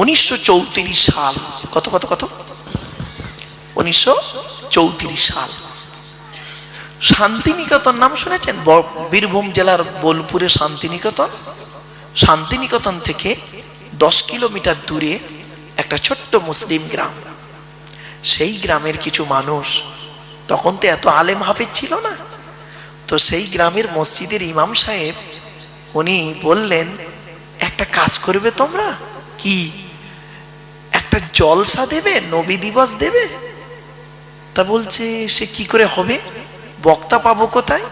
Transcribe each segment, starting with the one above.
1934 সাল। কত কত কত 1934 সাল। শান্তিনিকেতন নাম শুনেছেন? বীরভূম জেলার বোলপুরে শান্তিনিকেতন। শান্তিনিকেতন থেকে 10 কিলোমিটার দূরে একটা ছোট্ট মুসলিম গ্রাম। সেই গ্রামের কিছু মানুষ, তখন তো এত আলেম হাফেজ ছিল না, তো সেই গ্রামের মসজিদের ইমাম সাহেব উনি বললেন, একটা কাজ করবে তোমরা, কি একটা জলসা দেবে, নবী দিবস দেবে। তা বলছে সে কি করে হবে, বক্তা পাবো কোথায়?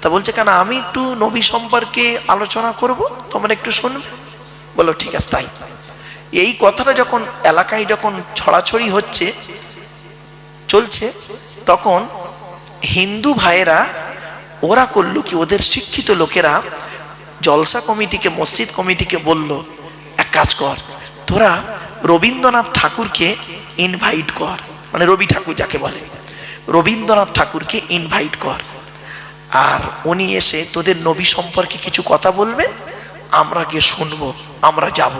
তা বলছে কেন, আমি একটু নবী সম্পর্কে আলোচনা করব, তোমরা একটু শুনবে। বলো ঠিক আছে তাই। এই কথাটা যখন এলাকায় যখন ছড়াছড়ি হচ্ছে চলছে, তখন হিন্দু ভাইয়েরা ওরা করলো কি, ওদের শিক্ষিত লোকেরা জলসা কমিটিকে, মসজিদ কমিটিকে বলল, এক কাজ কর, তোরা রবীন্দ্রনাথ ঠাকুরকে ইনভাইট কর, মানে রবি ঠাকুর যাকে বলে, রবীন্দ্রনাথ ঠাকুরকে ইনভাইট কর, আর উনি এসে তোদের নবী সম্পর্কে কিছু কথা বলবেন, আমরা গিয়ে শুনবো, আমরা যাব।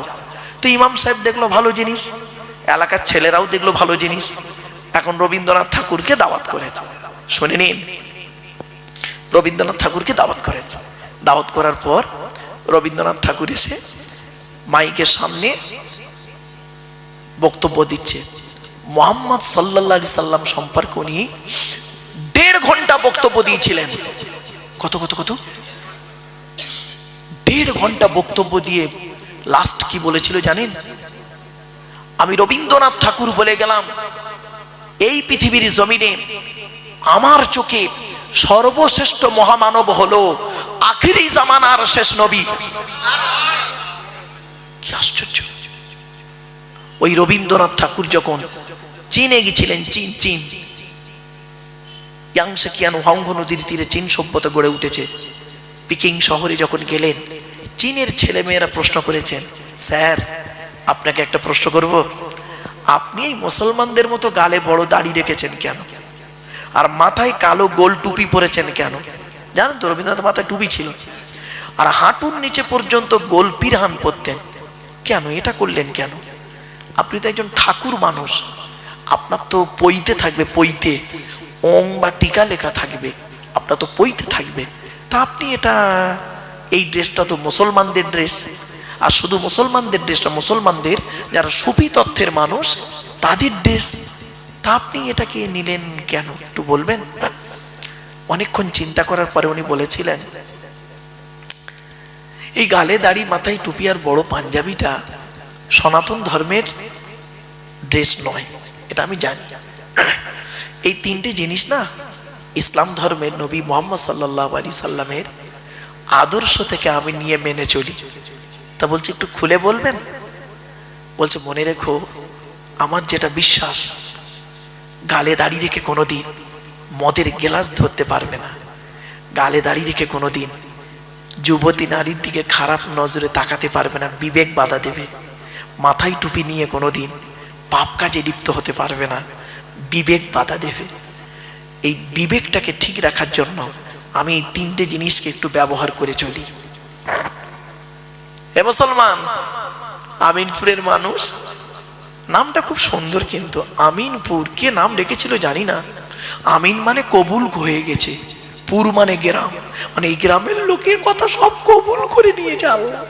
তো ইমাম সাহেব দেখলো ভালো জিনিস, এলাকার ছেলেরাও দেখলো ভালো জিনিস, এখন রবীন্দ্রনাথ ঠাকুরকে দাওয়াত করেছে। শুনে নিন, রবীন্দ্রনাথ ঠাকুরকে দাওয়াত করেছে। দাওয়াত করার পর রবীন্দ্রনাথ ঠাকুর এসে মাইকের সামনে বক্তব্য দিচ্ছে। মুহাম্মদ সাল্লাল্লাহু আলাইহি সাল্লাম সম্পর্কে উনি 1.5 ঘন্টা বক্তব্য দিয়েছিলেন। কত কত কত 1.5 ঘন্টা বক্তব্য দিয়ে লাস্ট কি বলেছিল জানেন? আমি রবীন্দ্রনাথ ঠাকুর বলে গেলাম, এই পৃথিবীর জমিনে আমার চোখে সর্বশ্রেষ্ঠ মহামানব হলো আখিরি জামানার শেষ নবী। কি আশ্চর্য! ওই রবীন্দ্রনাথ ঠাকুর যখন চীনে গেছিলেন, চীন ইয়াংসে কিয়ান হাংগো নদীর তীরে চীন সভ্যতা গড়ে উঠেছে। পিকিং শহরে যখন গেলেন, চীনের ছেলে মেয়েরা প্রশ্ন করেছেন, স্যার আপনাকে একটা প্রশ্ন করব, আপনি এই মুসলমানদের মতো গালে বড় দাড়ি রেখেছেন কেন, আর মাথায় কালো গোল টুপি পরেছেন কেন? জানেন তো রবীন্দ্রনাথ মাথায় টুপি ছিল, আর হাঁটুর নিচে পর্যন্ত গোল পিরহান পরতেন কেন? এটা করলেন কেন? আপনি তো একজন ঠাকুর মানুষ, আপনার তো পইতে থাকবে, পইতে ওং বা টিকা লেখা থাকবে, আপনার তো পইতে থাকবে, তা আপনি এটা, এই ড্রেসটা তো মুসলমানদের ড্রেস, আর শুধু মুসলমানদের ড্রেসটা, মুসলমানদের যারা সুফি তত্ত্বের মানুষ তাদের ড্রেস, তা আপনি এটাকে নিলেন কেন, একটু বলবেন? অনেকক্ষণ চিন্তা করার পরে উনি বলেছিলেন, এই গালে দাড়ি, মাথায় টুপি আর বড় পাঞ্জাবিটা সনাতন ধর্মের ড্রেস নয়, এটা আমি জানি। এই 3টে জিনিস না ইসলাম ধর্মের নবী মুহাম্মদ সাল্লাল্লাহু আলাইহি সাল্লামের আদর্শ থেকে আমি নিয়ে মেনে চলি। তা বলছে একটু খুলে বলবেন? বলছে মনে রেখো, আমার যেটা বিশ্বাস, গালে দাড়ি রেখে কোনোদিন মদের গ্লাস ধরতে পারবে না, গালে দাড়ি রেখে কোনোদিন যুবতী নারীর দিকে খারাপ নজরে তাকাতে পারবে না, বিবেক বাধা দেবে। মাথায় টুপি নিয়ে কোনোদিন পাপ কাজে লিপ্ত হতে পারবে না, বিবেক বাধা দেবে। এই বিবেকটাকে ঠিক রাখার জন্য আমি এই 3টে জিনিসকে একটু ব্যবহার করে চলি। হে মুসলমান, আমিনপুরের মানুষ, নামটা খুব সুন্দর, কিন্তু আমিনপুর কে নাম রেখেছিল জানি না। আমিন মানে কবুল হয়ে গেছে, পুর মানে গ্রাম, মানে এই গ্রামের লোকের কথা সব কবুল করে নিয়েছে আল্লাহ।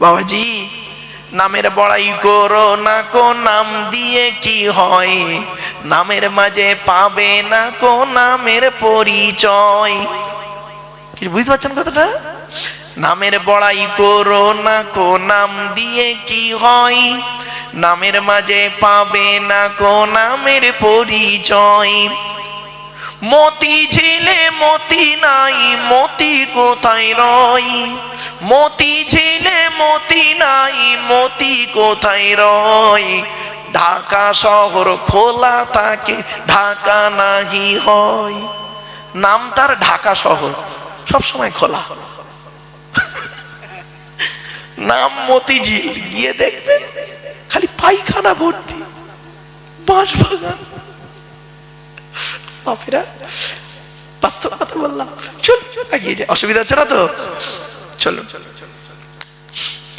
বাবাজি, নামের বড়াই করো না কো, নাম দিয়ে কি হয়, নামের মাঝে পাবে না কো নামের পরিচয়। কি বুঝতে পারছেন কথাটা? নামের বড়াই করো না কো, নাম দিয়ে কি হয়, নামের মাঝে পাবে না কো নামের পরিচয়। মতি ঝিলে মতি নাই, মতি কোথায় রয়, মতি ঝিলে মতি নাই, মতি কোথায় রয়। ঢাকা শহর খোলা থাকে, ঢাকা নাহি হয়। নাম তার ঢাকা শহর, সব সময় খোলা। নাম মতিঝিল, গিয়ে দেখবেন খালি পায়খানা ভর্তি, বাঁশ বাগান। বাপেরা, বাস্তব কথা বললাম, চল এগিয়ে যায়, অসুবিধা হচ্ছে না তো? চলো।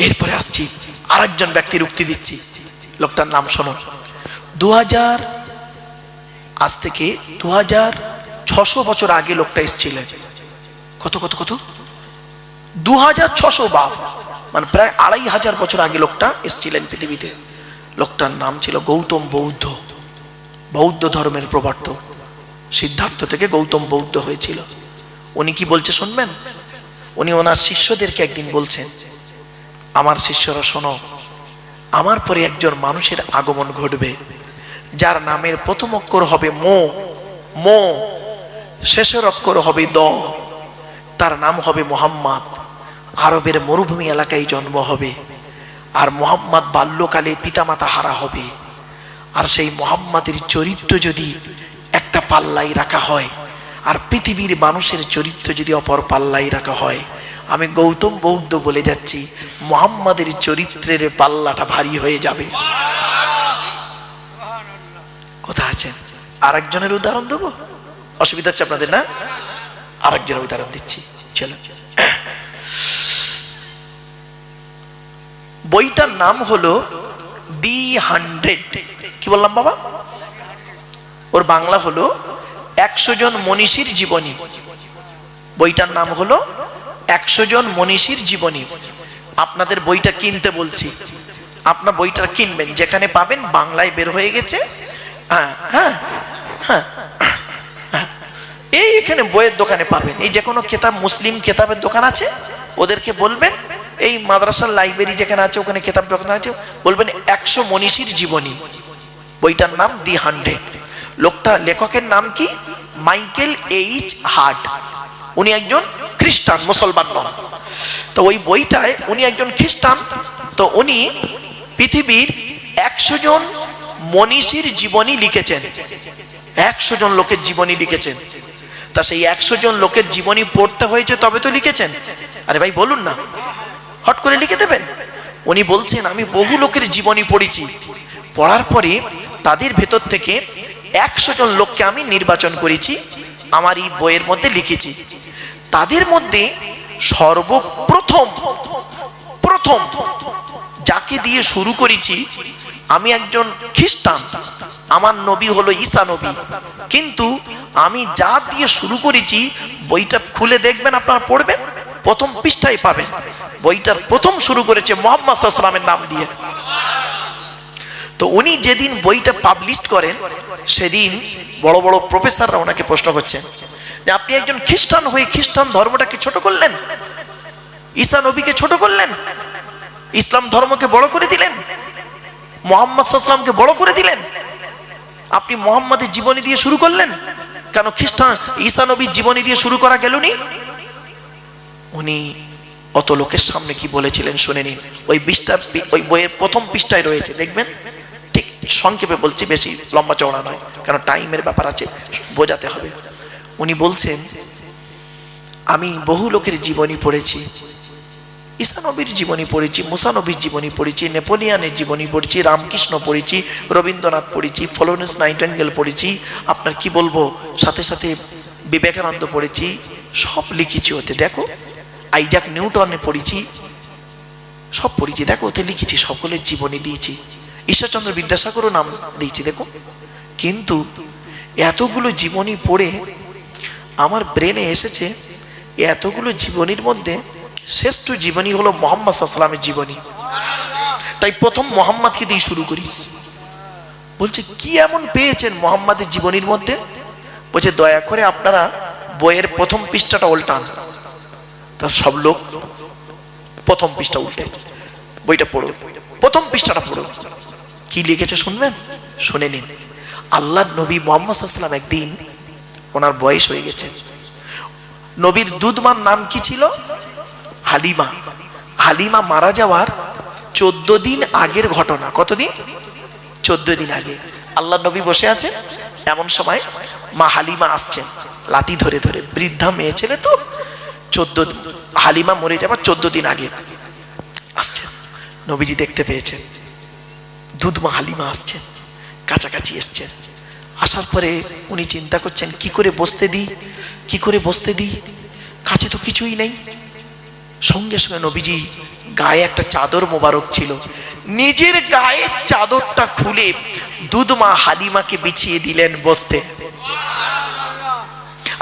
এরপরে আসছি আরেকজন ব্যক্তির উক্তি দিচ্ছি, লোকটার নাম শোনো। 2000 আজ থেকে 2600 বছর আগে লোকটা এসেছিলেন। কত কত কত 2600 বাপ, মানে প্রায় 2500 বছর আগে লোকটা এসেছিলেন পৃথিবীতে। লোকটার নাম ছিল গৌতম বৌদ্ধ, বৌদ্ধ ধর্মের প্রবর্তক। সিদ্ধার্থ থেকে গৌতম বৌদ্ধ হয়েছিল। উনি কি বলছে শুনবেন? উনি ওনার শিষ্যদেরকে একদিন বলছেন, আমার শিষ্যরা শোনো, আমার পরে একজন মানুষের আগমন ঘটবে, যার নামের প্রথম অক্ষর হবে মো, মো, শেষের অক্ষর হবে দ। তার নাম হবে মোহাম্মদ। আরবের মরুভূমি এলাকায় জন্ম হবে। আর মোহাম্মদ বাল্যকালে পিতামাতা হারা হবে। আর সেই মোহাম্মদের চরিত্র যদি একটা পাল্লাই রাখা হয়, আর পৃথিবীর মানুষের চরিত্র যদি অপর পাল্লাই রাখা হয়, আমি গৌতম বৌদ্ধ বলে যাচ্ছি, মোহাম্মদের চরিত্রের পাল্লাটা ভারী হয়ে যাবে। কোথা আছেন? আরেকজনের উদাহরণ দেবো, অসুবিধা হচ্ছে আপনাদের না? আরেকজনের উদাহরণ দিচ্ছি, চলো। বইটার নাম হলো দি 100। কি বললাম বাবা? ওর বাংলা হলো 100 জন মনীষীর জীবনী। বইটার নাম হলো 100 জন মনীষীর জীবনী। আপনাদের বইটা কিনতে বলছি, আপনার বইটা কিনবেন, যেখানে পাবেন বাংলায় বের হয়ে গেছে। হ্যাঁ হ্যাঁ হ্যাঁ, এই এখানে বইয়ের দোকানে পাবেন। এই যে কোনো কেতাব, মুসলিম কেতাবের দোকান আছে, ওদেরকে বলবেন, এই মাদ্রাসার লাইব্রেরি যেখানে আছে ওখানে কেতাব দোকান আছে, বলবেন 100 মনীষীর জীবনী। বইটার নাম দি 100। লোকটা, লেখকের নাম কি? Michael H heart. উনি একজন খ্রিস্টান, মুসলমান নন। তো ওই বইটায় উনি একজন খ্রিস্টান, তো উনি পৃথিবীর 100 জন মনীষীর জীবনী লিখেছেন। 100 জন লোকের জীবনী লিখেছেন। তা সেই 100 জন লোকের জীবনী পড়তে হয়েছে তবে তো লিখেছেন। আরে ভাই বলুন না, হট করে লিখে দেবেন? উনি বলছেন, আমি বহু লোকের জীবনী পড়েছি, পড়ার পরে তাদের ভেতর থেকে 100 জন লোককে আমি নির্বাচন করেছি, আমার এই বইয়ের মধ্যে লিখেছি। তাদের মধ্যে সর্বপ্রথম যাকে দিয়ে শুরু করেছি, আমি একজন খ্রিস্টান, আমার নবী হলো ঈসা নবী, কিন্তু আমি যা দিয়ে শুরু করেছি, বইটা খুলে দেখবেন, আপনারা পড়বেন, প্রথম পৃষ্ঠায় পাবেন বইটার প্রথম শুরু করেছে মুহাম্মদ সাল্লাল্লাহু আলাইহি ওয়াসাল্লামের নাম দিয়ে। তো উনি যেদিন বইটা পাবলিশ করেন, সেদিন বড় বড় প্রফেসররা ওনাকে প্রশ্ন করছেন যে আপনি একজন খ্রিস্টান হয়ে খ্রিস্টান ধর্মটাকে ছোট করলেন, ঈসা নবীকে ছোট করলেন, ইসলাম ধর্মকে বড় করে দিলেন, মুহাম্মদ সাল্লাল্লাহু আলাইহি ওয়াসাল্লামকে বড় করে দিলেন, আপনি মুহাম্মাদের জীবনী দিয়ে শুরু করলেন, কেন খ্রিস্টান ঈসা নবীর জীবনী দিয়ে শুরু করা গেলনি? উনি অত লোকের সামনে কি বলেছিলেন শুনে নিন। ওই বইয়ের প্রথম পৃষ্ঠায় রয়েছে, দেখবেন। ঠিক সংক্ষেপে বলছি, বেশি লম্বা চওড়া নয়, কারণ টাইমের ব্যাপার আছে, বোঝাতে হবে। উনি বলছেন, আমি বহু লোকের জীবনী পড়েছি, ঈসা নবীর জীবনী পড়েছি, মুসা নবীর জীবনী পড়েছি, নেপোলিয়ানের জীবনী পড়েছি, রামকৃষ্ণ পড়েছি, রবীন্দ্রনাথ পড়েছি, ফ্লোরেন্স নাইটিঙ্গেল পড়েছি, আপনার কি বলবো, সাথে সাথে বিবেকানন্দ পড়েছি, সব লিখেছি ওতে। দেখো, আইজাক নিউটনে পড়েছি, সব পড়েছি, দেখো ওতে লিখেছি, সকলের জীবনী দিয়েছি, ঈশ্বরচন্দ্র বিদ্যাসাগরও নাম দিয়েছি, দেখো। কিন্তু এতগুলো জীবনী পড়ে আমার ব্রেনে এসেছে, এতগুলো জীবনীর মধ্যে শ্রেষ্ঠ জীবনী হলো মুহাম্মদ সাল্লাল্লাহু আলাইহি ওয়াসাল্লামের জীবনী। তাই প্রথম মুহাম্মদকে দিয়ে শুরু করিস। বলছে, কি এমন পেয়েছেন মুহাম্মাদের জীবনীর মধ্যে? বলছে, দয়া করে আপনারা বইয়ের প্রথম পৃষ্ঠাটা উল্টান। তার সব লোক প্রথম পৃষ্ঠা উল্টে, বইটা পড়ো, প্রথম পৃষ্ঠাটা পড়ো। কি লিখেছে শুনবেন? শুনে নিন। আল্লাহর নবী মুহাম্মদ সাল্লাল্লাহু আলাইহি ওয়াসাল্লাম একদিন, ওনার বয়স হয়ে গেছে, নবীর দুধমার নাম কি ছিল? হালিমা। হালিমা মারা যাওয়ার 14 দিন আগের ঘটনা। কতদিন? 14 দিন আগে। আল্লাহ নবী বসে আছে, এমন সময় মা হালিমা আসছেন লাঠি ধরে ধরে, বৃদ্ধা মেয়ে ছেলে তো, হালিমা মরে যাবার 14 দিন আগে আসছেন। নবীজি দেখতে পেয়েছেন, দুধমা হালিমা আসছেন, কাছাকাছি এসছেন। আসার পরে উনি চিন্তা করছেন, কি করে বসতে দিই, কি করে বসতে দিই, কাছে তো কিছুই নেই। সঙ্গে সঙ্গে নবীজি গায়ে একটা চাদর মোবারক ছিল, নিজের গায়ে চাদরটা খুলে দুধ মা হালিমাকে বিছিয়ে দিলেন বসতে।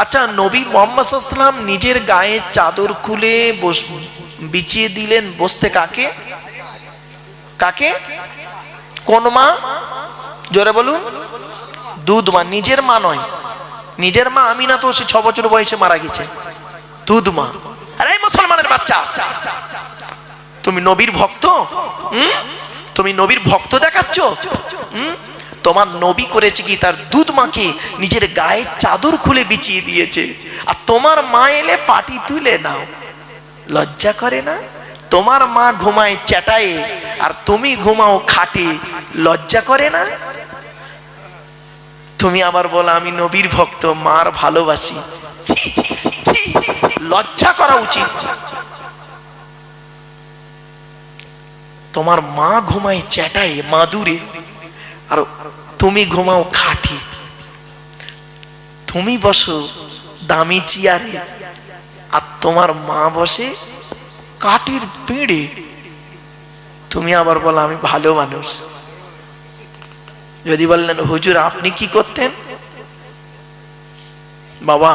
আচ্ছা, নবী মুহাম্মদ সাল্লাল্লাহু আলাইহি ওয়াসাল্লাম নিজের গায়ে চাদর খুলে বিছিয়ে দিলেন বসতে কাকে? কাকে? কোন মা? জোরে বলুন। দুধ মা, নিজের মা নয়। নিজের মা আমিনা তো সে 6 বছর বয়সে মারা গেছে। দুধ মা। আরে মুসলমানের বাচ্চা, তুমি নবীর ভক্ত? তুমি নবীর ভক্ত দেখাচ্ছ? তোমার নবী করেছে কি, তার দুধ মাকে নিজের গায়ে চাদর খুলে বিছিয়ে দিয়েছে, আর তোমার মা এলে পাটি তুলে নাও। লজ্জা করে না? তোমার মা ঘুমায় চ্যাটায়ে আর তুমি ঘুমাও খাটে, লজ্জা করে না? তুমি আবার বলো আমি নবীর ভক্ত, মার ভালোবাসি। লজ্জা করা উচিত। তোমার মা ঘুমায় চ্যাটায়ে মাদুরে, আর তুমি ঘুমাও খাটে। তুমি বসো দামি চেয়ারে, আর তোমার মা বসে কাঠের পেড়ে। তুমি আবার বলো আমি ভালো মানুষ। যদি বললেন হুজুর আপনি কি করতেন? বাবা,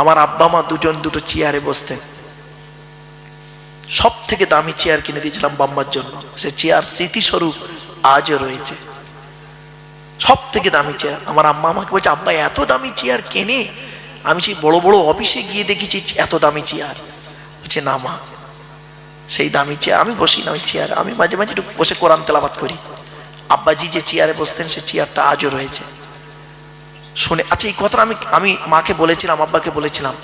আমার আব্বা মা দুজন দুটো চেয়ারে বসতেন। সব থেকে দামি চেয়ার কিনে দিয়েছিলাম বাম্মার জন্য, সে চেয়ার স্মৃতিস্বরূপ আজও রয়েছে। সব থেকে দামি চেয়ার। আমার আম্মা আমাকে বলছে আব্বা এত দামি চেয়ার কেনে? আমি সেই বড় বড় অফিসে গিয়ে দেখেছি এত দামি চেয়ার। বলছে না মা, সেই দামি চেয়ার আমি বসি না, ওই চেয়ার আমি মাঝে মাঝে একটু বসে কোরআন তেলাওয়াত করি। আব্বাজি যে চেয়ারে বসতেন সে চেয়ারটা আজও রয়েছে। শুনে আচ্ছা এই কথাটা আমি মাকে বলেছিলাম, আব্বাকে বলেছিলাম।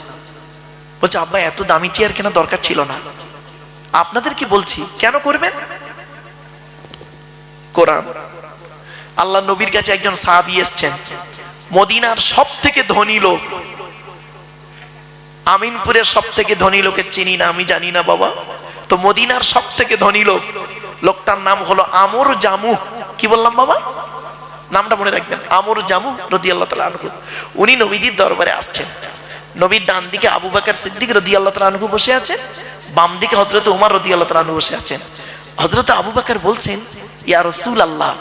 বলছে আব্বা এত দামি চেয়ার কেনা দরকার ছিল না। আপনাদেরকে বলছি কেন করবেন? কোরআন। আল্লাহ নবীর কাছে একজন সাহাবী এসেছেন, মদিনার সব থেকে ধনী লোক। আমিনপুরের সব থেকে ধনী লোকের চিনি না, আমি জানি না বাবা। তো মদিনার সব থেকে ধনী লোক, লোকটার নাম হলো আমর জামু। কি বললাম বাবা? নামটা মনে রাখবেন, আমর জামু রাদিয়াল্লাহু তাআলা আনহু। উনি নবীজির দরবারে আসছেন। নবীর ডান দিকে আবু বকর সিদ্দিক রাদিয়াল্লাহু তাআলা আনহু বসে আছেন, বাম দিকে হযরত ওমর রাদিয়াল্লাহু তাআলা আনহু বসে আছেন। হযরত আবু বকর বলছেন ইয়া রাসূলুল্লাহ,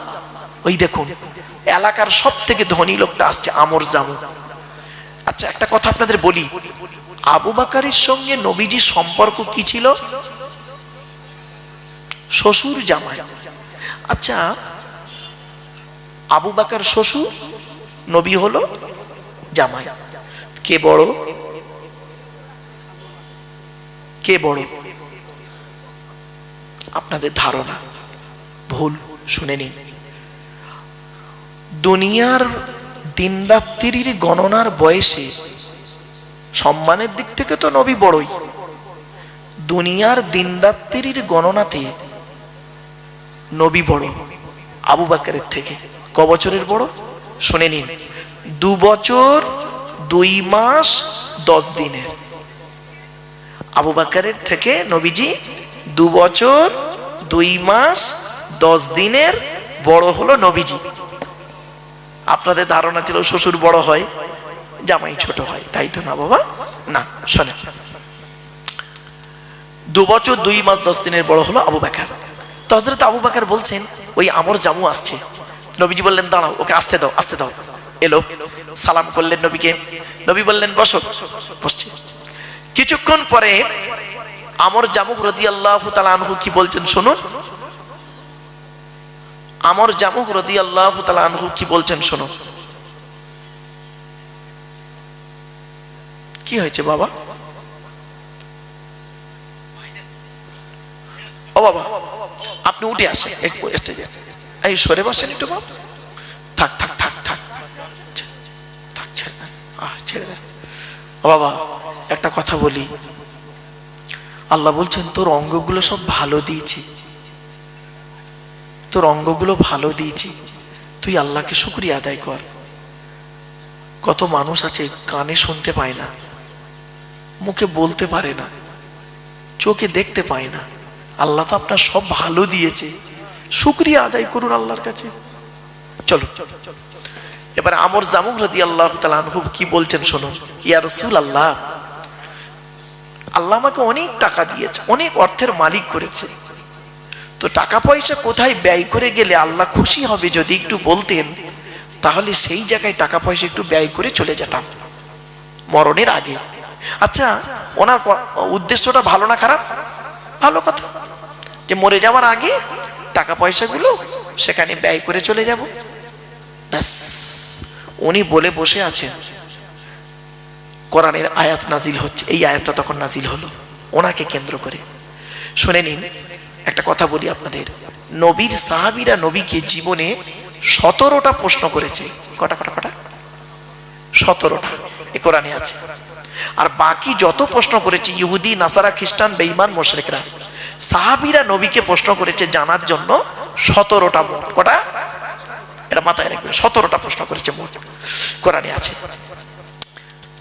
ওই দেখুন এলাকার সব থেকে ধনী লোকটা আসছে, আমর জামু। আচ্ছা একটা কথা আপনাদের বলি, আবু বকরের সঙ্গে নবীজির সম্পর্ক কি ছিল? শ্বশুর জামাই। আচ্ছা আবু বকর শ্বশুর, নবী হলো জামাই। কে বড়? কে বড়? আপনাদের ধারণা ভুল, শুনে নিন। দুনিয়ার দিন রাত্রির গণনার বয়সে সম্মানের দিক থেকে তো নবী বড়ই। দুনিয়ার দিন রাত্রির গণনাতে নবী বড় আবু বকরের থেকে। ক বছরের বড়? শুনে নিন, 2 বছর 2 মাস 10 দিনের। আবু বকরের থেকে নবীজি 2 বছর 2 মাস 10 দিনের বড় হলো নবীজি। আপনাদের ধারণা ছিল শ্বশুর বড় হয় জামাই ছোট হয়, তাই তো না বাবা? না, শোনেন, 2 বছর 2 মাস 10 দিনের বড় হলো আবু বকর। তো হযরত আবু বকর বলছেন ওই আমর জামু আসছে। নবীজি বললেন দাঁড়াও, ওকে আসতে দাও, আসতে দাও। এলো, সালাম করলেন নবীকে। নবী বললেন বসো। বসছে। কিছুক্ষণ পরে আমর জামু রাদিয়াল্লাহু তাআলা আনহু কি বলছেন শুনুন। আমর জামু রাদিয়াল্লাহু তাআলা আনহু কি বলছেন শুনুন। কি হয়েছে বাবা? ও বাবা আপনি উঠে আসেন একটু স্টেজে, এই সরে বসেন একটু বাবা। থাক থাক থাক থাক থাক, ছেড়ে দেন। ও বাবা একটা কথা বলি, আল্লাহ বলছেন তোর অঙ্গগুলো সব ভালো দিয়েছি, তোর অঙ্গগুলো ভালো দিয়েছি, তুই আল্লাহকে শুকরিয়া আদায় কর। কত মানুষ আছে কানে শুনতে পায় না, মুখে বলতে পারে না, চোখে দেখতে পায় না। আল্লাহ তো আপনার সব ভালো দিয়েছে, শুকরিয়া আদায় করুন আল্লাহর কাছে। চলো এবার আমর জামু রাদিয়াল্লাহু তাআলা আনহু কি বলছেন শুনুন। ইয়া রাসূলুল্লাহ, আল্লাহ আমাকে অনেক টাকা দিয়েছে, অনেক অর্থের মালিক করেছে, তো টাকা পয়সা কোথায় ব্যয় করে গেলে আল্লাহ খুশি হবে যদি একটু বলতেন, তাহলে সেই জায়গায় টাকা পয়সা একটু ব্যয় করে চলে যেতাম মরণের আগে। আচ্ছা, ওনার উদ্দেশ্যটা ভালো না খারাপ? ভালো কথা, যে মরে যাওয়ার আগে টাকা পয়সাগুলো সেখানে ব্যয় করে চলে যাব। ব্যাস, উনি বলে বসে আছেন, কোরআনের আয়াত নাজিল হচ্ছে। এই আয়াতটা তখন নাজিল হলো ওনাকে কেন্দ্র করে। শুনে নিন, একটা কথা বলি আপনাদের, নবীর সাহাবীরা নবীকে জীবনে 17টা প্রশ্ন করেছে। কটা কটা কটা? 17টা এ কোরআনে আছে। আর বাকি যত প্রশ্ন করেছে ইহুদি, নাসারা, খ্রিস্টান, বেঈমান, মুশরিকরা, সাহাবীরা নবীকে প্রশ্ন করেছে জানার জন্য 17টা। মোট কটা? এটা মাথায় রাখবেন, 17টা প্রশ্ন করেছে মোট, কোরআনে আছে।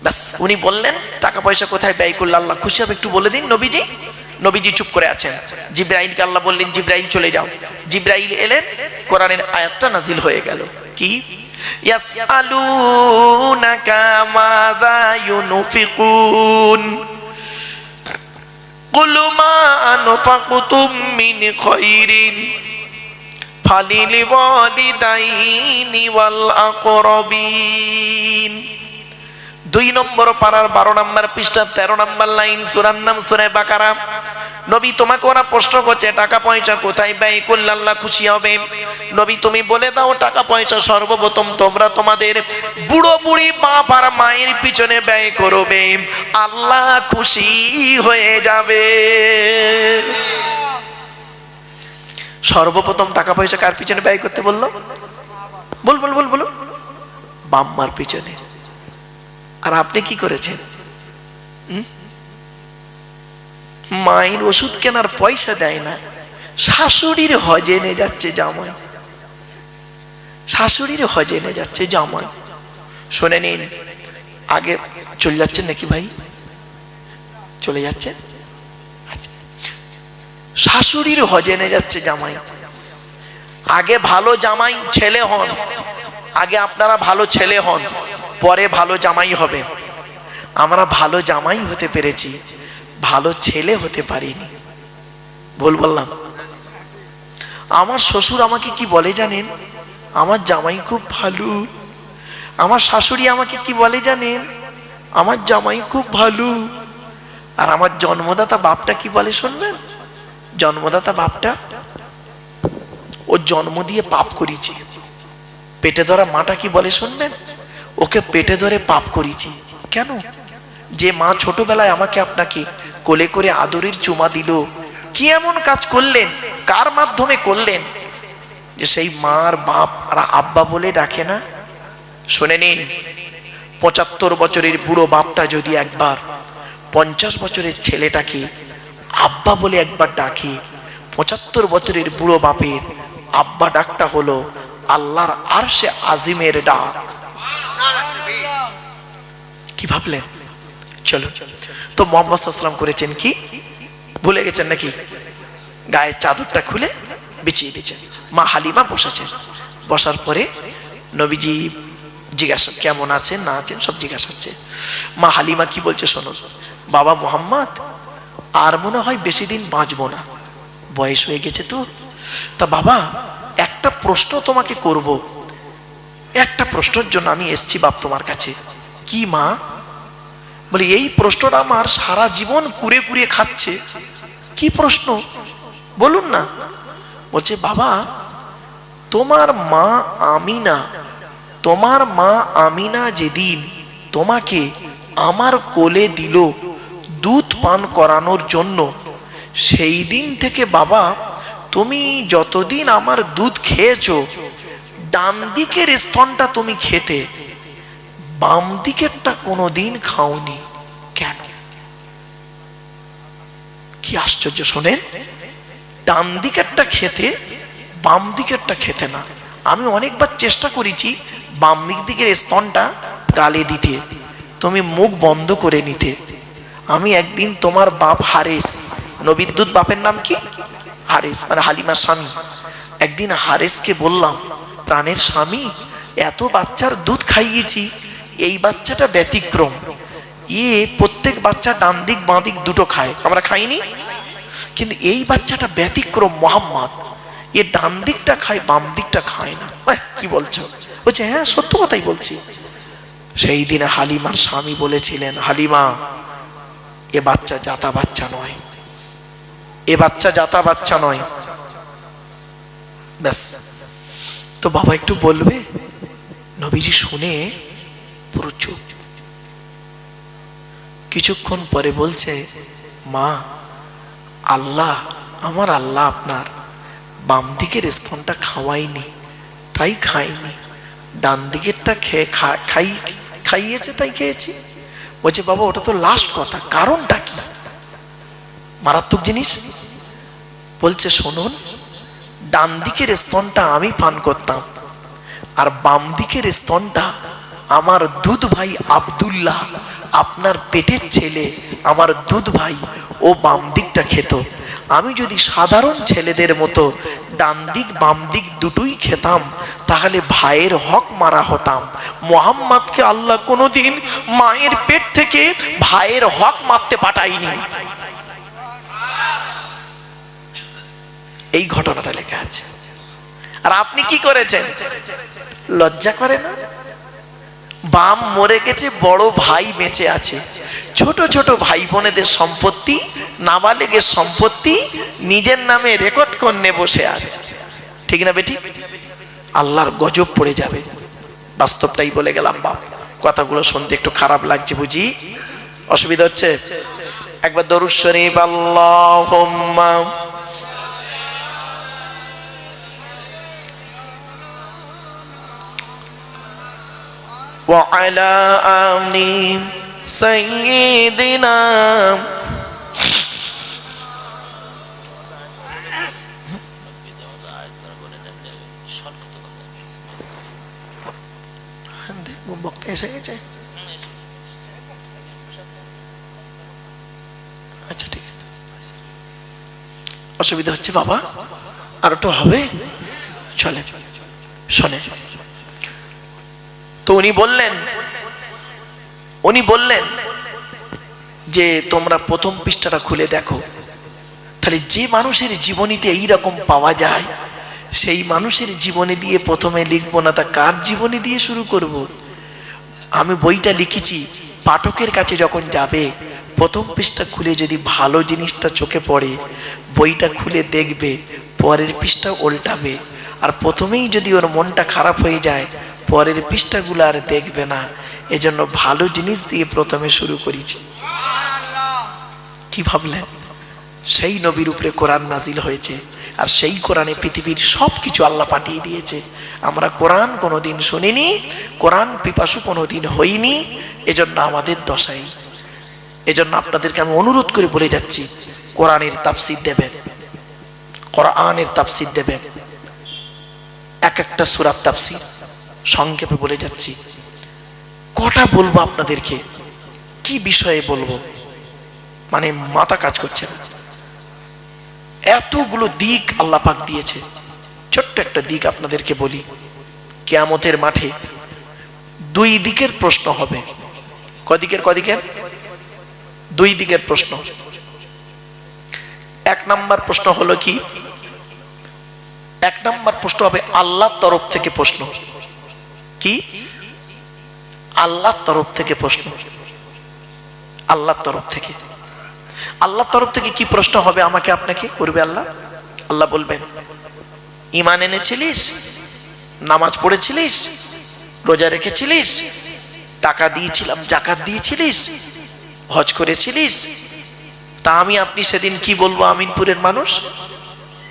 ব্যাস, উনি বললেন টাকা পয়সা কোথায় ব্যয় করলে আল্লাহ খুশি হবে একটু বলে দিন নবীজি। নবীজি চুপ করে আছেন। জিবরাইলকে আল্লাহ বললেন, জিবরাইল চলে যাও। জিবরাইল এলেন, কোরআনের আয়াতটা নাজিল হয়ে গেল। কি? ইয়াসআলুনাকা মাযা ইউনফিকুন কুল মা আনফাকতুম মিন খায়রিন ফালিল ওয়ালিদাইনি ওয়াল আকরাবিন। 2 নম্বর পারার 12 নম্বর পৃষ্ঠা 13 নম্বর লাইন, সূরার নাম সূরা বাকারা। নবী, তোমাকে ওরা প্রশ্ন করছে টাকা পয়সা কোথায় ব্যয় করলে আল্লাহ খুশি হবে। নবী, তুমি বলে দাও টাকা পয়সা সর্বপ্রথম তোমরা তোমাদের বুড়ো বুড়ি বাপ আর মায়ের পিছনে ব্যয় করবে, আল্লাহ খুশি হয়ে যাবে। সর্বপ্রথম টাকা পয়সা কার পিছনে ব্যয় করতে বললো? বল বল বল বলো। বাম্মার পিছনে। আর আপনি কি করেছেন? মায়ের ওষুধ কেনার পয়সা দেয় না, শাশুড়ির হজে নিয়ে যাচ্ছে জামাই, শাশুড়ির হজে নিয়ে যাচ্ছে জামাই। শুনে নিন, আগে চলে যাচ্ছেন নাকি ভাই? চলে যাচ্ছেন? শাশুড়ির হজে নিয়ে যাচ্ছে জামাই। আগে ভালো জামাই ছেলে হন, আগে আপনারা ভালো ছেলে হন, পরে ভালো জামাই হবে। আমরা ভালো জামাই হতে পেরেছি, ভালো ছেলে হতে পারিনি। বললাম, আমার শ্বশুর আমাকে কি বলে জানেন? আমার জামাই খুব ভালো। আমার শাশুড়ি আমাকে কি বলে জানেন? আমার জামাই খুব ভালো। আর আমার জন্মদাতা বাপটা কি বলে শুনবেন? জন্মদাতা বাপটা, ও জন্ম দিয়ে পাপ করেছে। পেটে ধরা মাটা কি বলে শুনবেন? ওকে পেটে ধরে পাপ করেছি। কেন? যে মা ছোটবেলায় আমাকে আপনাকে কোলে করে আদরের চুমা দিল, কি এমন কাজ করলেন, কার মাধ্যমে করলেন যে সেই মার বাপ আর আব্বা বলে ডাকে না? শুনে নিন, 75 বছরের বুড়ো বাপটা যদি একবার 50 বছরের ছেলেটাকে আব্বা বলে একবার ডাকে, 75 বছরের বুড়ো বাপের আব্বা ডাকটা হলো আল্লাহর আরশে আজিমের ডাক। কি ভাবলেন? চলো তো, মুহাম্মদ সাল্লাল্লাহু আলাইহি ওয়াসাল্লাম করেছেন কি? ভুলে গেছেন নাকি? গায়ের চাদরটা খুলে বিছিয়ে দিয়েছেন। মা হালিমা বসেছেন। বসার পরে নবীজি জিজ্ঞাসা কেমন আছেন না আছেন সব জিজ্ঞাসা হচ্ছে। মা হালিমা কি বলছে শোনো, বাবা মুহাম্মদ আর মনে হয় বেশি দিন বাঁচবো না, বয়স হয়ে গেছে তো। তা বাবা, একটা প্রশ্ন তোমাকে করব, একটা প্রশ্নের জন্য আমি এসছি বাপ তোমার কাছে। কি মা? বলে এই প্রশ্নটা আমার সারা জীবন কুরে কুরে খাচ্ছে। কি প্রশ্ন বলুন না? বলছে বাবা, তোমার মা আমিনা, তোমার মা আমিনা যেদিন তোমাকে আমার কোলে দিল দুধ পান করানোর জন্য, সেই দিন থেকে বাবা তুমি যতদিন আমার দুধ খেয়েছো, ডান দিকের স্তনটা তুমি খেতে, বাম দিকেরটা কোনোদিন খাওনি। কেন? কি আশ্চর্য শোনেন, ডান দিকেরটা খেতে, বাম দিকেরটা খেতে না। আমি অনেকবার চেষ্টা করেছি বাম দিকের স্তনটা গালে দিতে, তুমি মুখ বন্ধ করে নিতে। আমি একদিন তোমার বাপ হারেস, নবীর দুধ বাপের নাম কি? হারেস, মানে হালিমার স্বামী। একদিন হারেসকে বললাম, প্রাণের স্বামী, এত বাচ্চার দুধ খাইয়েছি, এই বাচ্চাটা ব্যতিক্রম, প্রত্যেক বাচ্চা ডান দিক বাঁ দিক দুটো খায়, আমরা খাইনি? কিন্তু এই বাচ্চাটা ব্যতিক্রম, মোহাম্মদ, ডান দিকটা খায় বাম দিকটা খায় না। কি বলছো? বলছে হ্যাঁ সত্য কথাই বলছি। সেই দিনে হালিমার স্বামী বলেছিলেন, হালিমা এ বাচ্চা জাতা বাচ্চা নয়, এ বাচ্চা জাতা বাচ্চা নয়। ব্যাস। তো বাবা একটু বলবে? নবীজি শুনে পুরো চুপ। কিছুক্ষণ পরে বলছে, মা আল্লাহ, আমার আল্লাহ আপনার বাম দিকের স্তনটা খাওয়াইনি তাই খাইনি, ডান দিকেরটা খাইয়েছে তাই খেয়েছি। বলছে বাবা ওটা তো লাস্ট কথা, কারণটা কি? মারাত্মক জিনিস। বলছে শুনুন, ডান দিকের স্তনটা আমি পান করতাম, আর বাম দিকের স্তনটা আমার দুধ ভাই আব্দুল্লাহ, আপনার পেটের ছেলে, আমার দুধ ভাই, ও বাম দিকটা খেত। আমি যদি সাধারণ ছেলেদের মতো ডান দিক বাম দিক দুটোই খেতাম, তাহলে ভাইয়ের হক মারা হতাম। মোহাম্মদকে আল্লাহ কোনোদিন মায়ের পেট থেকে ভাইয়ের হক মারতে পাঠায়নি। এই ঘটনাটা লেখা আছে। আর আপনি কি করেছেন? লজ্জা করে না? বাম মরে গেছে, বড় ভাই বেঁচে আছে, ছোট ছোট ভাই বোনেদের সম্পত্তি, নাবালেগের সম্পত্তি নিজের নামে রেকর্ড করে বসে আছে। ঠিক না বেটি? আল্লাহর গজব পড়ে যাবে। বাস্তবটাই বলে গেলাম বাপ। কথাগুলো শুনতে একটু খারাপ লাগছে বুঝি, অসুবিধা হচ্ছে? একবার দরুদ শরীফ আল্লাহুম্মা وعلى آل سيدنا বক্তা এসে গেছে? আচ্ছা ঠিক আছে, অসুবিধা হচ্ছে বাবা, আর একটু হবে, চলে শোনে। তো উনি বললেন যে তোমরা প্রথম পৃষ্ঠাটা খুলে দেখো, তাহলে যে মানুষের জীবনীতে এইরকম পাওয়া যায়, সেই মানুষের জীবনী দিয়ে প্রথমে লিখবো না, তা কার জীবনী দিয়ে শুরু করব? আমি বইটা লিখেছি, পাঠকের কাছে যখন যাবে প্রথম পৃষ্ঠা খুলে যদি ভালো জিনিসটা চোখে পড়ে, বইটা খুলে দেখবে, পরের পৃষ্ঠা উল্টাবে। আর প্রথমেই যদি ওর মনটা খারাপ হয়ে যায়, পরের পৃষ্ঠাগুলো আর দেখবে না। এজন্য ভালো জিনিস দিয়ে প্রথমে শুরু করেছি। কি ভাবলেন? সেই নবীর উপরে কোরআন নাজিল হয়েছে, আর সেই কোরআনে পৃথিবীর সবকিছু আল্লাহ পাঠিয়ে দিয়েছে। আমরা কোরআন কোনোদিন শুনিনি, কোরআন পিপাসু কোনোদিন হইনি, এজন্য আমাদের দশাই। এজন্য আপনাদেরকে আমি অনুরোধ করে বলে যাচ্ছি, কোরআনের তাফসীর দেবেন, কোরআনের তাফসীর দেবেন, এক একটা সূরার তাফসীর। সংক্ষেপে বলে যাচ্ছি, কটা বলবো আপনাদেরকে, কি বিষয়ে বলবো, মানে মাথা কাজ করছে না। এতগুলো দিক আল্লাহ পাক দিয়েছে। ছোট্ট একটা দিক আপনাদেরকে বলি, কিয়ামতের মাঠে দুই দিকের প্রশ্ন হবে। কদিকের? দুই দিকের প্রশ্ন। এক নাম্বার প্রশ্ন হলো কি? এক নাম্বার প্রশ্ন হবে আল্লাহর তরফ থেকে প্রশ্ন। কি? আল্লাহর তরফ থেকে প্রশ্ন। আল্লাহর তরফ থেকে। আল্লাহর তরফ থেকে কি প্রশ্ন হবে? আমাকে আপনাকে করবে আল্লাহ। আল্লাহ বলবেন, ঈমান এনেছিলিস, নামাজ পড়েছিলিস, রোজা রেখেছিলিস, টাকা দিয়েছিলাম যাকাত দিয়েছিলিস, হজ করেছিলিস? তা আমি আপনি সেদিন কি বলবো? আমিনপুরের মানুষ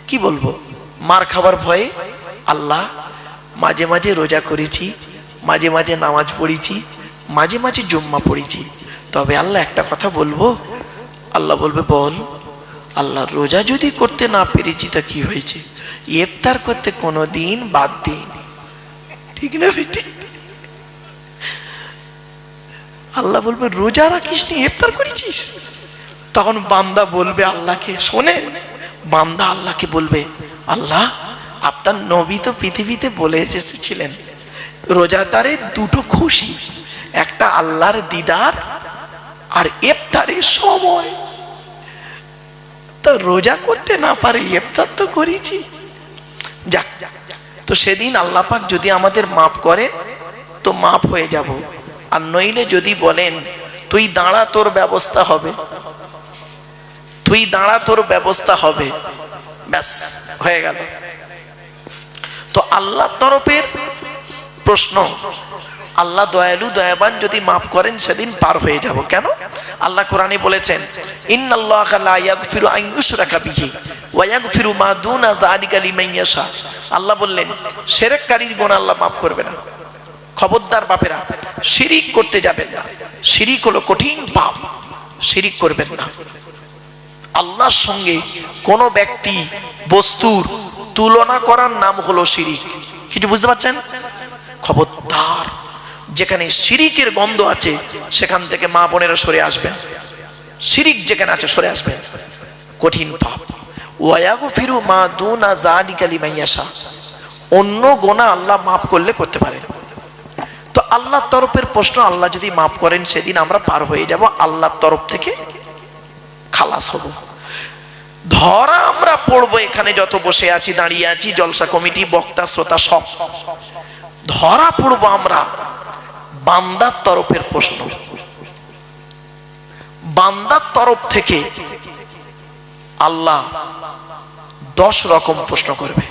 কি বলবো? মার খাবার ভয়ে, আল্লাহ মাঝে মাঝে রোজা করেছি, মাঝে মাঝে নামাজ পড়েছি, মাঝে মাঝে জুম্মা পড়েছি, তবে আল্লাহ একটা কথা বলবো। আল্লাহ বলবে, বল। আল্লাহ, রোজা যদি করতে না পেরেছি তা কি হয়েছে? ইফতার করতে কোনোদিন বাদ দিইনি। ঠিক না বেটি? আল্লাহ বলবে, রোজা রাখিসনি, ইফতার করেছিস? তখন বান্দা বলবে আল্লাহকে, শোনে, বান্দা আল্লাহকে বলবে, আল্লাহ আপনার নবী তো পৃথিবীতে বলে এসেছিলেন, রোজাদারের দুটো খুশি, একটা আল্লাহর দিদার, আর ইফতারের সময় তো রোজা করতে না পারে, ইফতার তো করেছি। যাক, তো সেদিন আল্লাহ পাক যদি আমাদের মাফ করে তো মাফ হয়ে যাব, আর নইলে যদি বলেন তুই দাঁড়া তোর ব্যবস্থা হবে, তুই দাঁড়া তোর ব্যবস্থা হবে, ব্যাস হয়ে গেল। তো আল্লাহর তরফের প্রশ্ন, আল্লাহ দয়ালু দয়াবান, যদি মাফ করেন সেদিন পার হয়ে যাব। কেন? আল্লাহ কোরআনে বলেছেন ইন্নাল্লাহা লা ইয়াগফিরু আন ইউশরাকা বিহি ওয়া ইয়াগফিরু মা দুনা যালিকা লিমান ইয়াশা। আল্লাহ বললেন শিরককারীর গুনাহ আল্লাহ মাফ করবে না। খবরদার বাপেরা, শিরিক করতে যাবেন না। শিরিক হলো কঠিন পাপ, শিরিক করবেন না। আল্লাহর সঙ্গে কোন ব্যক্তি বস্তুর তুলনা করার নাম হলো শিরিক। কিছু বুঝতে পারছেন? খবরদার, যেখানে শিরিকের গন্ধ আছে সেখান থেকে মা বোনেরা সরে আসবেন। শিরিক যেখানে আছে সরে আসবেন, কঠিন পাপ। ওয়া ইয়াগফিরু মা দুনা যালিকা লিমান ইয়াশা, অন্য গুনাহ আল্লাহ মাফ করলে করতে পারেন। তো আল্লাহর তরফের প্রশ্ন, আল্লাহ যদি মাফ করেন সেদিন আমরা পার হয়ে যাব, আল্লাহর তরফ থেকে খালাস হব। ধরা আমরা পড়বো, এখানে যত বসে আছি, দাঁড়িয়ে আছি, জলসা কমিটি, বক্তা, শ্রোতা, সব ধরা পড়বো আমরা। বান্দার তরফের প্রশ্ন, বান্দার তরফ থেকে আল্লাহ 10 রকম প্রশ্ন করবে।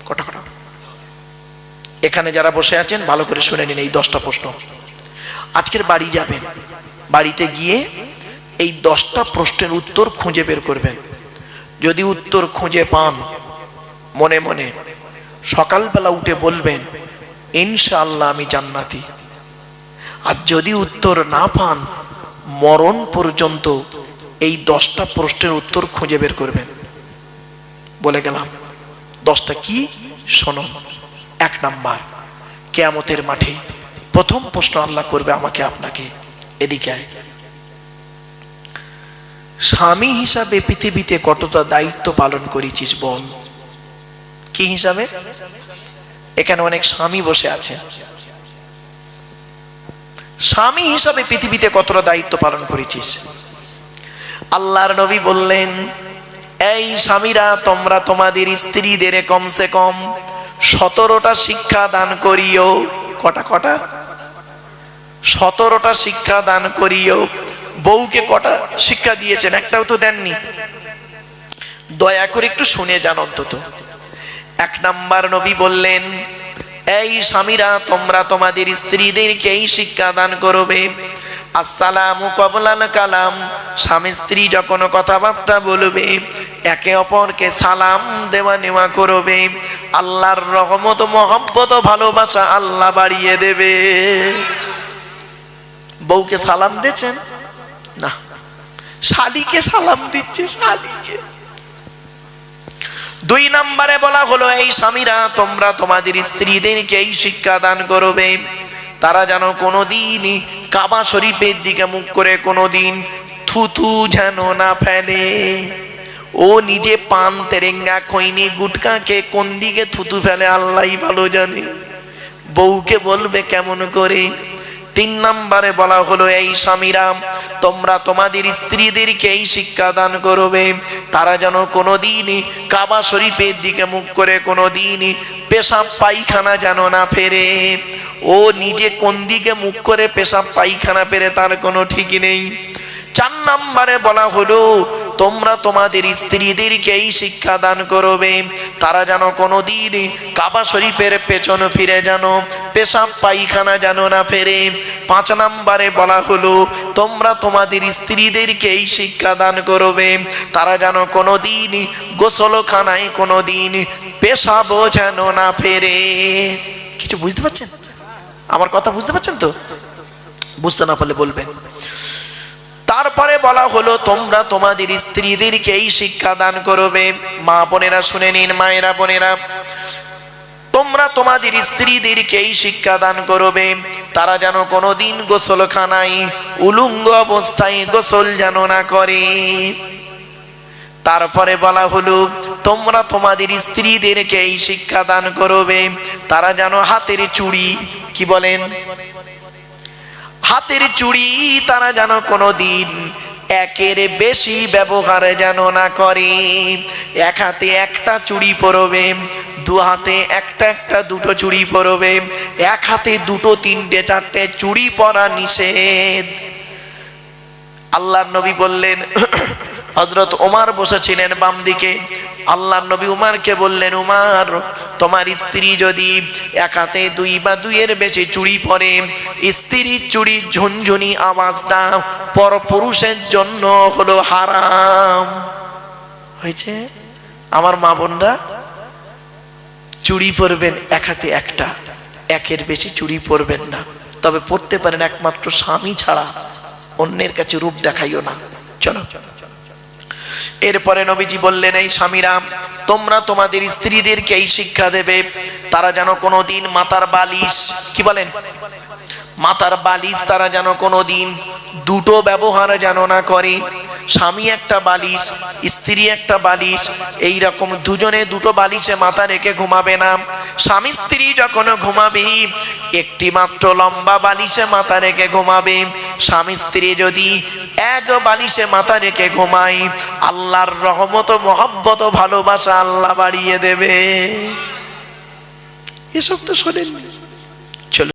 কটা কটা? এখানে যারা বসে আছেন ভালো করে শুনে নিন এই 10টা প্রশ্ন। আজকের বাড়ি যাবেন, বাড়িতে গিয়ে এই 10টা প্রশ্নের উত্তর খুঁজে বের করবেন। যদি উত্তর খুঁজে পান, মনে মনে সকালবেলা উঠে বলবেন ইনশাআল্লাহ আমি জান্নাতি। আর যদি উত্তর না পান, মরণ পর্যন্ত এই 10টা প্রশ্নের উত্তর খুঁজে বের করবেন। বলে গেলাম 10টা কি, শোনো। 1 নাম্বার, কিয়ামতের মাঠে প্রথম প্রশ্ন আল্লাহ করবে আমাকে আপনাকে, এদিকে আয়। স্বামী হিসাবে পৃথিবীতে কতটা দায়িত্ব পালন করেছিস বল। কি হিসাবে? এখানে অনেক স্বামী বসে আছে। স্বামী হিসাবে পৃথিবীতে কতটা দায়িত্ব পালন করেছিস? আল্লাহর নবী বললেন, এই স্বামীরা, তোমরা তোমাদের স্ত্রীদের কমসে কম 17টা শিক্ষা দান করিও। কটা কটা? 17টা শিক্ষা দান করিও। বউকে কটা শিক্ষা দিয়েছেন? একটাও তো দেননি। দয়া করে একটু শুনে যান অন্তত। 1 নাম্বার, নবী বললেন, এই স্বামীরা, তোমরা তোমাদের স্ত্রীদেরকে এই শিক্ষা দান করবে, আসসালামু ক্বাবলাল কালাম। স্বামী স্ত্রী যখন কথাবার্তা বলবে, একে অপরকে সালাম দেওয়া নেওয়া করবে। আল্লাহর রহমত, মহব্বত, ভালোবাসা আল্লাহ বাড়িয়ে দেবে। বউকে সালাম দিয়েছেন না, শালীকে সালাম দিচ্ছে, শালীকে। 2 নম্বরে বলা হলো, এই স্বামীরা, তোমরা তোমাদের স্ত্রীদেরকে এই শিক্ষা দান করবে, তারা যেন কোনোদিন কাবা শরীফের দিকে মুখ করে কোনোদিন থুতু যেন না ফেলে। ও নিজে পান, তেরেঙ্গা, খৈনি, গুটকাকে কোন দিকে থুতু ফেলে আল্লাহই ভালো জানে। বউকে বলবে কেমন করে। 3 নম্বরে বলা হলো, এই স্বামীরা, তোমরা তোমাদের স্ত্রীদেরকে এই শিক্ষা দান করবে, তারা যেন কোনোদিন কাবা শরীফের দিকে মুখ করে কোনোদিন পেশাব পায়খানা যেন না ফেরে। ও নিজে কোন দিকে মুখ করে পেশাব পায়খানা ফেরে তার কোনো ঠিক নেই। 4 নম্বরে বলা হলো, তোমরা তোমাদের স্ত্রীদেরকে এই শিক্ষা দান করবে, তারা যেন কোনোদিন কাবা শরীফের পেছন ফিরে যেন পেশাব পায়খানা যেন না ফেরে। 5 নম্বরে বলা হলো, তোমরা তোমাদের স্ত্রীদেরকে এই শিক্ষা দান করবে, তারা যেন কোনোদিন গোসলখানায় কোনোদিন পেশাব যেন না ফেরে। কিছু বুঝতে পারছেন? আমার কথা বুঝতে পারছেন তো? বুঝতে না পারলে বলবেন। তারপরে বলা হলো, তোমরা তোমাদের স্ত্রীদেরকে এই শিক্ষা দান করবে। মা বোনেরা শুনে নিন, মায়েরা, বোনেরা, তোমরা তোমাদের স্ত্রীদেরকে এই শিক্ষা দান করবে, তারা যেন কোনোদিন গোসলখানায় উলঙ্গ অবস্থায় গোসল যেন না করে। তারপরে বলা হলো, তোমরা তোমাদের স্ত্রীদেরকে এই শিক্ষা দান করবে, তারা যেন হাতের চুড়ি, কি বলেন, হাতের চুড়ি তারা যেন কোনোদিন একের বেশি ব্যবহার যেন না করে। এক হাতে একটা চুড়ি পরবে, দু হাতে একটা একটা দুটো চুড়ি পরবে, এক হাতে দুটো তিনটে চারটে চুড়ি পরা নিষেধ। আল্লাহর নবী বললেন, হযরত ওমর বসেছিলেন বাম দিকে, আল্লাহর নবী উমারকে বললেন, উমার, তোমার স্ত্রী যদি এক হাতে দুই বা দুইয়ের বেশি চুড়ি পরে, স্ত্রীর চুড়ির ঝুনঝুনি আওয়াজটা পরপুরুষের জন্য হলো হারাম। হয়েছে? আমার মা বোনরা, চুড়ি পরবেন এক হাতে একটা, একের বেশি চুড়ি পরবেন না। তবে পরতে পারেন একমাত্র স্বামী ছাড়া, অন্যের কাছে রূপ দেখাইও না। চলো, এরপরে নবীজি বললেন, এই স্বামীরা, তোমরা তোমাদের স্ত্রীদেরকে এই শিক্ষা দেবে, তারা যেন কোনোদিন মাথার বালিশ, কি বলেন, মাথার বালিশ তারা যেন কোনোদিন দুটো ব্যবহার যেন না করে। স্বামী একটা বালিশ, স্ত্রী একটা বালিশ, এই রকম দুজনে দুটো বালিশে মাথা রেখে ঘুমাবে না। স্বামী স্ত্রী যখন ঘুমাবে একটি মাত্র লম্বা বালিশে মাথা রেখে ঘুমাবে। স্বামী স্ত্রী যদি এক বালিশে মাথা রেখে ঘুমায়, আল্লাহর রহমত, মহব্বত, ভালোবাসা আল্লাহ বাড়িয়ে দেবে। এসব তো শোনেননি।